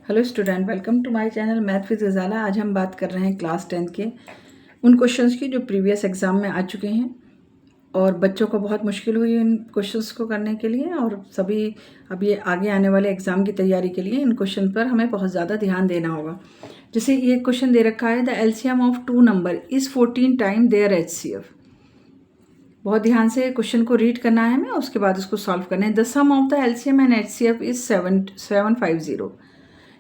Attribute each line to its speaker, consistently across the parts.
Speaker 1: Hello student, welcome to my channel math with Ghazala. आज हम बात कर रहे हैं क्लास 10 के उन क्वेश्चंस की जो प्रीवियस एग्ज़ाम में आ चुके हैं और बच्चों को बहुत मुश्किल हुई इन क्वेश्चंस को करने के लिए। और सभी अब ये आगे आने वाले एग्ज़ाम की तैयारी के लिए इन क्वेश्चन पर हमें बहुत ज़्यादा ध्यान देना होगा। जैसे ये क्वेश्चन दे रखा है, the LCM of two number is 14 time their HCF. बहुत ध्यान से क्वेश्चन को रीड करना है हमें, उसके बाद उसको सॉल्व करना है। The sum of the LCM and HCF is 750।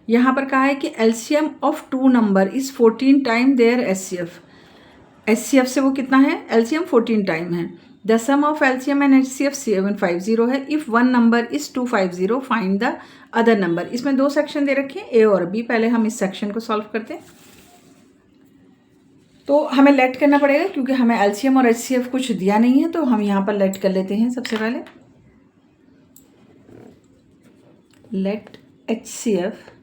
Speaker 1: यहाँ पर कहा है कि LCM of two number is 14 time their HCF. HCF से वो कितना है, एलसीएम 14 टाइम है। The sum of LCM and HCF 750 है। If one number is 250 find the other number. इसमें दो सेक्शन दे रखे हैं, ए और बी। पहले हम इस सेक्शन को सॉल्व करते हैं। तो हमें लेट करना पड़ेगा क्योंकि हमें एलसीएम और एचसीएफ कुछ दिया नहीं है, तो हम यहाँ पर लेट कर लेते हैं। सबसे पहले let HCF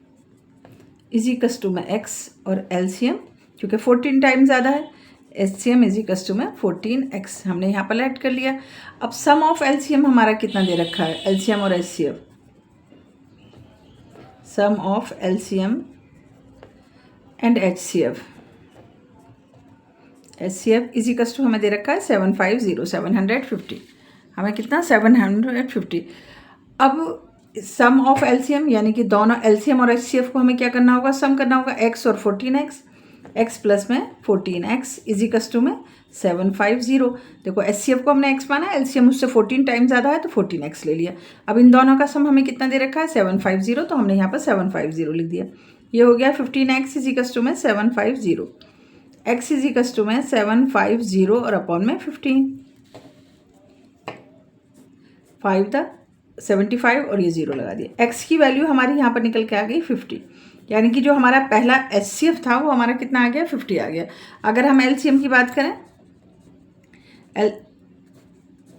Speaker 1: is equals to में एक्स और एलसीएम क्योंकि 14 टाइम ज़्यादा है, एचसीएम इज इक्वस टू में 14x। हमने यहाँ पर ऐड कर लिया। अब सम ऑफ एलसीएम हमारा कितना दे रखा है, एलसीएम और HCF. Sum of LCM and HCF, HCF is equals to हमें दे रखा है 750। हमें कितना, 750। अब सम ऑफ एलसीएम यानी कि दोनों एलसीएम और एचसीएफ को हमें क्या करना होगा, सम करना होगा x और 14x। x प्लस में 14x इज इक्वस टू में 750। देखो एचसीएफ को हमने x माना, एलसीएम उससे 14 टाइम ज़्यादा है तो 14x ले लिया। अब इन दोनों का सम हमें कितना दे रखा है, 750, तो हमने यहाँ पर 750 लिख दिया। ये हो गया 15x इज इक्वस टू में 750। x इज इक्वस टू में 750 और अपॉन में 15, 5 द 75 और ये 0 लगा दिया। x की वैल्यू हमारी यहाँ पर निकल के आ गई 50, यानी कि जो हमारा पहला एचसीएफ था वो हमारा कितना आ गया, 50 आ गया। अगर हम एलसीएम की बात करें,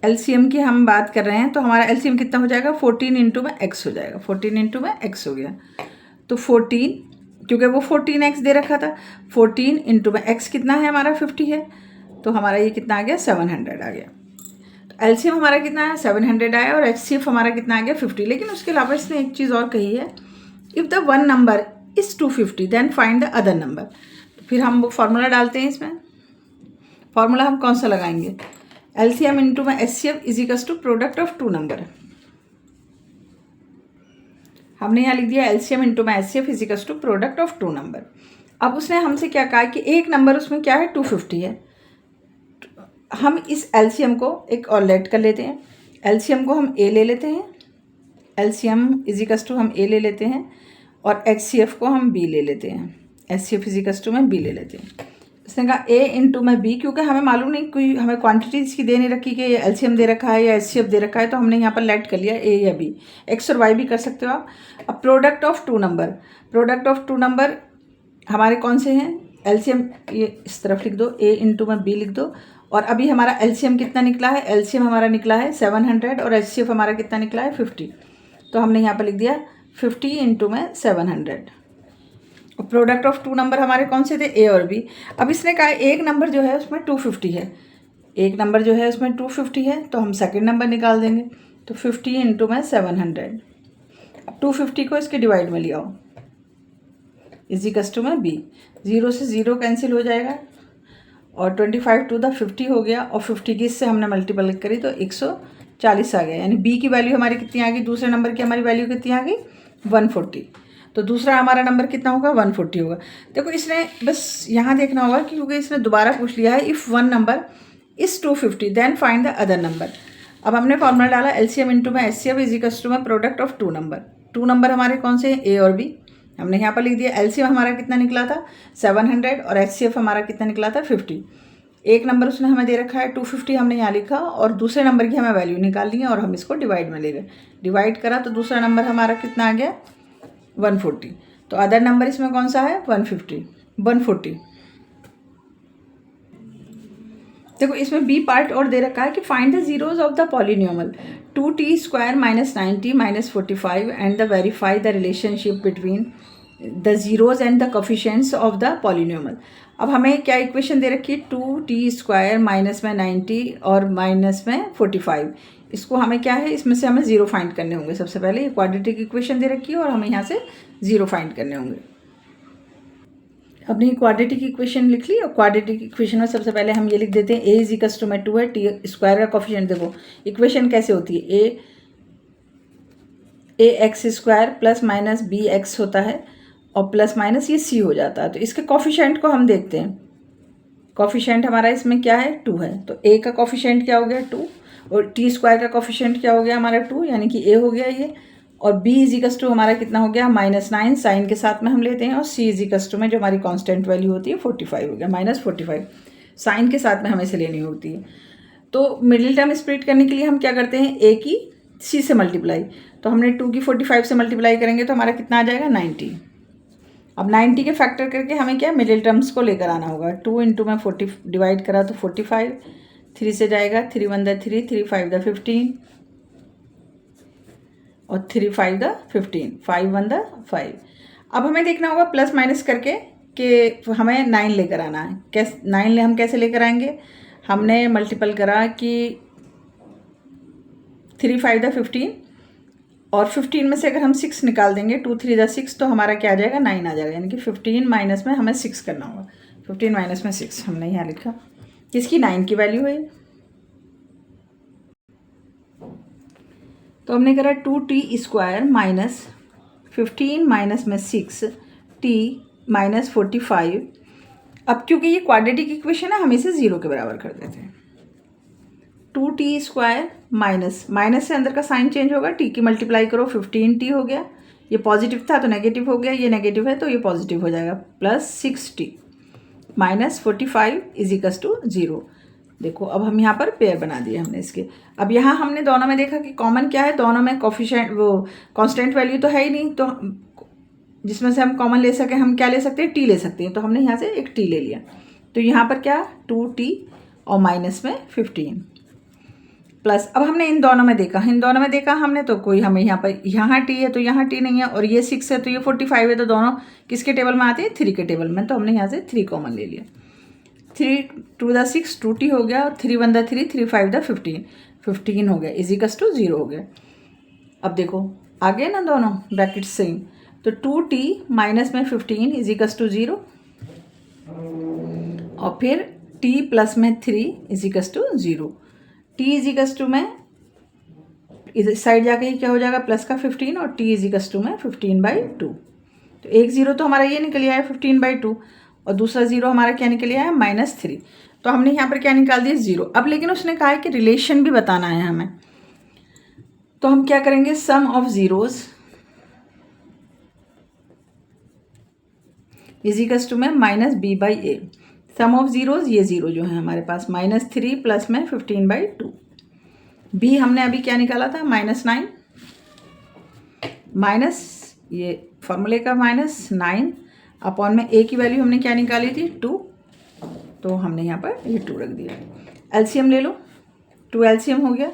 Speaker 1: एलसीएम की हम बात कर रहे हैं, तो हमारा एलसीएम कितना हो जाएगा, 14 इंटू में x हो जाएगा। 14 इंटू में x हो गया, तो 14, क्योंकि वो 14x दे रखा था, 14 इंटू में x कितना है हमारा, 50 है, तो हमारा ये कितना आ गया, 700 आ गया। एलसीएम हमारा कितना है, 700 आया, और एचसीएफ हमारा कितना आ गया, 50। लेकिन उसके अलावा इसने एक चीज़ और कही है, if the one number is 250 then find the other number. फिर हम वो फार्मूला डालते हैं। इसमें फार्मूला हम कौन सा लगाएंगे, एलसीएम इंटू में HCF is equal to product of two number. हमने यहाँ लिख दिया एलसीएम इंटू में HCF is equal to product of two number. अब उसने हमसे क्या कहा कि एक नंबर उसमें क्या है, 250 है। हम इस एलसीएम को एक और लेट कर लेते हैं। एलसीएम को हम ए ले लेते हैं, एलसीएम इज इक्वल टू हम ए ले लेते हैं, और एचसीएफ को हम बी ले लेते हैं। एचसीएफ इज इक्वल टू में बी ले लेते हैं। इसने कहा ए इंटू में बी, क्योंकि हमें मालूम नहीं, कोई हमें क्वांटिटीज़ की दे नहीं रखी कि ये एलसीएम दे रखा है या एचसीएफ दे रखा है, तो हमने यहाँ पर लेट कर लिया ए या बी। एक्स और वाई भी कर सकते हो आप। अब product of two number, product of two number हमारे कौन से हैं, एलसीएम ये इस तरफ लिख दो, ए इंटू में बी लिख दो। और अभी हमारा एलसीएम कितना निकला है, एलसीएम हमारा निकला है 700 और एचसीएफ हमारा कितना निकला है, 50। तो हमने यहाँ पर लिख दिया 50 इंटू में 700। और प्रोडक्ट ऑफ टू नंबर हमारे कौन से थे, ए और बी। अब इसने कहा एक नंबर जो है उसमें 250 है, एक नंबर जो है उसमें 250 है, तो हम सेकंड नंबर निकाल देंगे। तो 50 इंटू में 700। अब 250 को इसके डिवाइड में लिया हो, इज इक्वल टू में बी। 0 से 0 कैंसिल हो जाएगा, और 25 टू द 50 हो गया, और 50 की इससे हमने मल्टीपल करी तो 140 आ गया। यानी बी की वैल्यू हमारी कितनी आ गई, दूसरे नंबर की हमारी वैल्यू कितनी आ गई, 140। तो दूसरा हमारा नंबर कितना होगा, 140 होगा। देखो इसने बस यहाँ देखना होगा कि क्योंकि इसने दोबारा पूछ लिया है, if one number is 250 then find the other number. अब हमने फॉर्मूला डाला एलसीएम इंटू में एचसीएफ इज इक्वल टू में product of two number. Two number हमारे कौन से हैं, ए और बी। हमने यहाँ पर लिख दिया एलसीएम हमारा कितना निकला था, 700, और एचसीएफ हमारा कितना निकला था, 50। एक नंबर उसने हमें दे रखा है 250, हमने यहाँ लिखा, और दूसरे नंबर की हमें वैल्यू निकालनी है, और हम इसको डिवाइड में ले गए। डिवाइड करा तो दूसरा नंबर हमारा कितना आ गया, 140। तो अदर नंबर इसमें कौन सा है, 140। देखो इसमें बी पार्ट और दे रखा है कि find the zeros of the polynomial 2t² - 90 - 45 and the verify the relationship between the zeros and the coefficients of the polynomial. अब हमें क्या इक्वेशन दे रखी है, 2t² माइनस में 90 और माइनस में 45, इसको हमें क्या है, इसमें से हमें ज़ीरो फाइंड करने होंगे। सबसे पहले ये क्वाड्रेटिक इक्वेशन दे रखी है और हमें यहाँ से ज़ीरो फाइंड करने होंगे। अपनी क्वाड्रेटिक इक्वेशन लिख ली और क्वाड्रेटिक इक्वेशन में सबसे पहले हम ये लिख देते हैं ए इज इक्वल्स टू में 2 है, टी स्क्वायर का कोफिशिएंट। देखो इक्वेशन कैसे होती है, a x square plus minus b x होता है और प्लस माइनस ये सी हो जाता है। तो इसके कोफिशिएंट को हम देखते हैं। कोफिशिएंट हमारा इसमें क्या है, 2 है, तो ए का कोफिशिएंट क्या हो गया 2 और टी स्क्वायर का कोफिशिएंट क्या हो गया हमारा 2, यानी कि ए हो गया ये, और b इजिकल्स टू हमारा कितना हो गया -9, साइन के साथ में हम लेते हैं, और c इजिकल्स टू में जो हमारी कांस्टेंट वैल्यू होती है 45 हो गया, -45 साइन के साथ में हमें से लेनी होती है। तो मिडिल टर्म स्प्लिट करने के लिए हम क्या करते हैं, a की c से मल्टीप्लाई, तो हमने 2 की 45 से मल्टीप्लाई करेंगे तो हमारा कितना आ जाएगा 90। अब 90 के फैक्टर करके हमें क्या मिडिल टर्म्स को लेकर आना होगा। 2 इंटू में 40 डिवाइड करा तो 45, 3 से जाएगा, 3 1 द 3, 3 5 द 15 और 3 5 द 15, 5 1 द 5। अब हमें देखना होगा प्लस माइनस करके कि हमें 9 लेकर आना है। कैसे 9 हम कैसे लेकर आएंगे, हमने मल्टीपल करा कि 3 5 द 15 और 15 में से अगर हम 6 निकाल देंगे 2 3 द 6 तो हमारा क्या आ जाएगा 9 आ जाएगा, यानी कि 15 माइनस में हमें 6 करना होगा। 15 माइनस में 6 हमने यहाँ लिखा, किसकी 9 की वैल्यू है। तो हमने करा 2t स्क्वायर माइनस 15 माइनस में 6 t माइनस 45। अब क्योंकि ये क्वाड्रेटिक इक्वेशन है हम इसे 0 के बराबर कर देते हैं। 2t स्क्वायर माइनस से अंदर का साइन चेंज होगा, t की मल्टीप्लाई करो 15t हो गया, ये पॉजिटिव था तो नेगेटिव हो गया, ये नेगेटिव है तो ये पॉजिटिव हो जाएगा, plus 6t minus 45 is equals to 0। देखो अब हम यहाँ पर पेयर बना दिए हमने इसके। अब यहाँ हमने दोनों में देखा कि कॉमन क्या है, दोनों में कोफिशिएंट वो कांस्टेंट वैल्यू तो है ही नहीं, तो जिसमें से हम कॉमन ले सके हम क्या ले सकते हैं, टी ले सकते हैं, तो हमने यहाँ से एक टी ले लिया। तो यहाँ पर क्या 2t और माइनस में 15 प्लस। अब हमने इन दोनों में देखा हमने, तो कोई हमें यहाँ पर यहाँ टी है तो यहाँ टी नहीं है, और ये 6 है तो ये 45 है, तो दोनों किसके टेबल में आते हैं 3 के टेबल में, तो हमने यहाँ से 3 कॉमन ले लिया। 3 2 द 6 2t हो गया, और 3 1 द 3 3 5 द 15 हो गया, इज इक्वल्स टू 0 हो गया। अब देखो आ गए ना दोनों ब्रैकेट सेम, तो 2t माइनस में 15 इज इक्वल्स टू 0, और फिर t प्लस में 3 is equals to 0। t is equals to में इस साइड जाके ही क्या हो जाएगा प्लस का 15, और t इज इक्वल्स टू में 15/2। तो एक 0 तो हमारा ये निकल आया है 15/2, और दूसरा 0 हमारा क्या निकल आया है -3। तो हमने यहाँ पर क्या निकाल दिया 0। अब लेकिन उसने कहा है कि रिलेशन भी बताना है हमें, तो हम क्या करेंगे, sum of zeros is equals to में -b/a। सम ऑफ जीरोज ये 0 जो है हमारे पास -3 प्लस में 15/2। b हमने अभी क्या निकाला था -9, माइनस ये फॉर्मूले का -9 अपॉन में a की वैल्यू हमने क्या निकाली थी 2, तो हमने यहाँ पर ये 2 रख दिया। एलसीएम ले लो, 2 एलसीएम हो गया,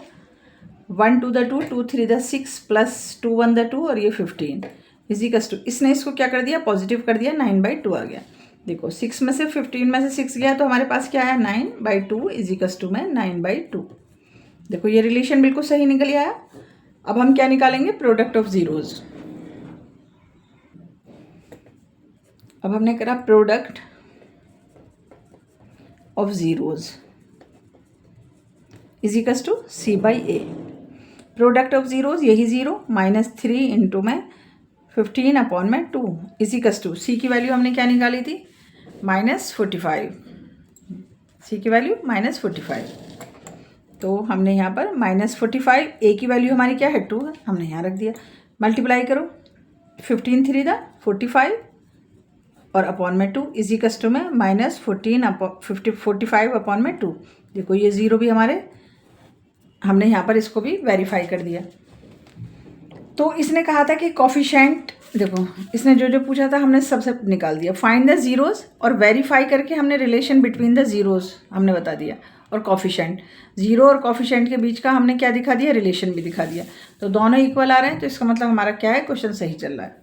Speaker 1: 1 2 द 2 2 3 द 6 प्लस 2 1 द 2 और ये 15 इज इक्वल्स टू, इसने इसको क्या कर दिया पॉजिटिव कर दिया, 9/2 आ गया। देखो 6 में से 15 में से 6 गया तो हमारे पास क्या है 9/2 इज इक्वल्स टू में 9/2। देखो ये रिलेशन बिल्कुल सही निकल आया। अब हम क्या निकालेंगे, प्रोडक्ट ऑफ जीरोज। अब हमने करा product of zeros is equals to c/a। Product of zeros यही 0 -3 इंटू में 15 अपॉन में 2 इज इक्वल्स टू, c की वैल्यू हमने क्या निकाली थी -45, c की वैल्यू -45। तो हमने यहाँ पर -45, a की वैल्यू हमारी क्या है 2 है, हमने यहाँ रख दिया। मल्टीप्लाई करो 15 3 द 45 और अपॉन में 2 इज इक्वल्स टू में -45 अपॉन में 2। देखो ये 0 भी हमारे, हमने यहाँ पर इसको भी वेरीफाई कर दिया। तो इसने कहा था कि कोफिशिएंट, देखो इसने जो जो पूछा था हमने सबसे निकाल दिया। फाइंड द जीरोज, और वेरीफाई करके हमने रिलेशन बिटवीन द जीरोज हमने बता दिया, और कोफिशिएंट 0 और कोफिशिएंट के बीच का हमने क्या दिखा दिया, रिलेशन भी दिखा दिया। तो दोनों इक्वल आ रहे हैं, तो इसका मतलब हमारा क्या है, क्वेश्चन सही चल रहा है।